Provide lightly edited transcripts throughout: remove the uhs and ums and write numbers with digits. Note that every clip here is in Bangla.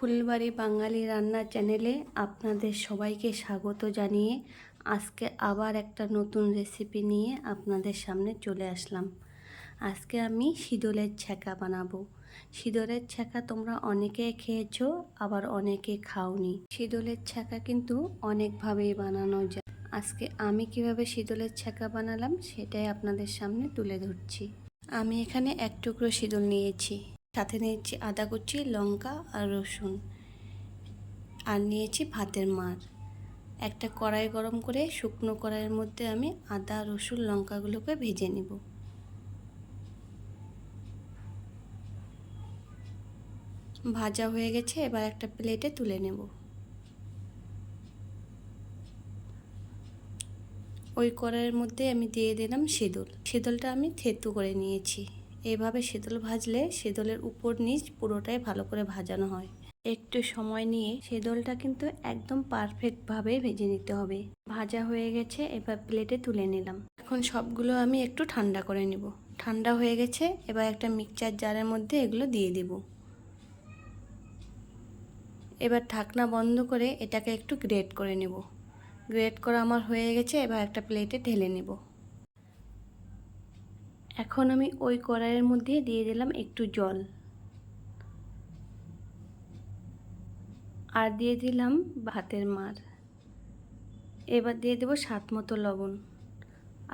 ফুলবাড়ি বাঙালি রান্না চ্যানেলে আপনাদের সবাইকে স্বাগত জানিয়ে আজকে আবার একটা নতুন রেসিপি নিয়ে আপনাদের সামনে চলে আসলাম। আজকে আমি শীদলের ছ্যাঁকা বানাবো। শীদলের ছ্যাঁকা তোমরা অনেকে খেয়েছো, আবার অনেকে খাওনি। শীদলের ছ্যাঁকা কিন্তু অনেকভাবেই বানানো যায়। আজকে আমি কিভাবে শীদলের ছ্যাঁকা বানালাম সেটাই আপনাদের সামনে তুলে ধরছি। আমি এখানে এক টুকরো শীদল নিয়েছি, সাথে নিয়েছি আদা কুচি, লঙ্কা আর রসুন, আর নিয়েছি ভাতের মাড়। একটা কড়াই গরম করে শুকনো কড়াইয়ের মধ্যে আমি আদা, রসুন, লঙ্কাগুলোকে ভেজে নেব। ভাজা হয়ে গেছে, এবার একটা প্লেটে তুলে নেব। ওই কড়াইয়ের মধ্যে আমি দিয়ে দিলাম শীদল। শীদলটা আমি থেতু করে নিয়েছি। এভাবে শীদল ভাজলে শীদলের উপর নিচ পুরোটাই ভালো করে ভাজানো হয়। একটু সময় নিয়ে শীদলটা কিন্তু একদম পারফেক্টভাবে ভেজে নিতে হবে। ভাজা হয়ে গেছে, এবার প্লেটে তুলে নিলাম। এখন সবগুলো আমি একটু ঠান্ডা করে নিব। ঠান্ডা হয়ে গেছে, এবার একটা মিক্সচার জারের মধ্যে এগুলো দিয়ে দিব। এবার ঢাকনা বন্ধ করে এটাকে একটু গ্রেট করে নেব। গ্রেট করা আমার হয়ে গেছে, এবার একটা প্লেটে ঢেলে নেব। এখন আমি ওই কড়াইয়ের মধ্যে দিয়ে দিলাম একটু জল, আর দিয়ে দিলাম ভাতের মাড়। এবার দিয়ে দেবো স্বাদ মতো লবণ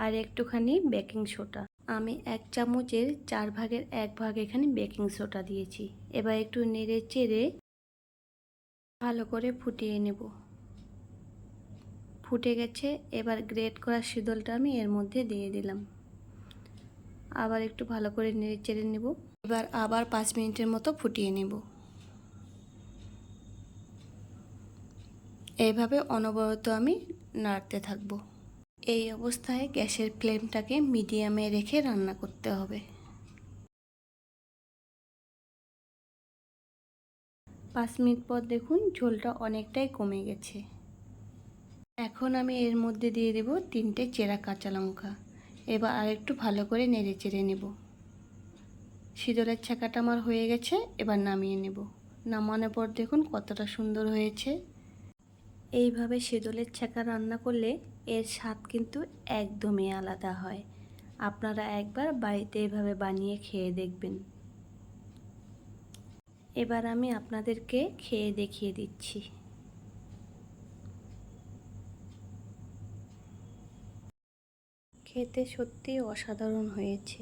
আর একটুখানি বেকিং সোডা। আমি 1 চামচের 4 ভাগের 1 ভাগ এখানে বেকিং সোডা দিয়েছি। এবার একটু নেড়ে চেড়ে ভালো করে ফুটিয়ে নেব। ফুটে গেছে, এবার গ্রেট করা শীদলটা আমি এর মধ্যে দিয়ে দিলাম। আবার একটু ভালো করে নেড়ে চেড়ে নেব। এবার আবার 5 মিনিটের মতো ফুটিয়ে নেব। এইভাবে অনবরত আমি নাড়তে থাকবো। এই অবস্থায় গ্যাসের ফ্লেমটাকে মিডিয়ামে রেখে রান্না করতে হবে। 5 মিনিট পর দেখুন ঝোলটা অনেকটাই কমে গেছে। এখন আমি এর মধ্যে দিয়ে দেব 3টে চেরা কাঁচা লঙ্কা। এবার আরেকটু ভালো করে নেড়ে চেড়ে নেব। শীদলের ছ্যাঁকাটা আমার হয়ে গেছে, এবার নামিয়ে নেব। নামানোর পর দেখুন কতটা সুন্দর হয়েছে। এইভাবে শীদলের ছ্যাঁকা রান্না করলে এর স্বাদ কিন্তু একদমই আলাদা হয়। আপনারা একবার বাড়িতে এইভাবে বানিয়ে খেয়ে দেখবেন। এবার আমি আপনাদেরকে খেয়ে দেখিয়ে দিচ্ছি। খেতে সত্যিই অসাধারণ হয়েছে।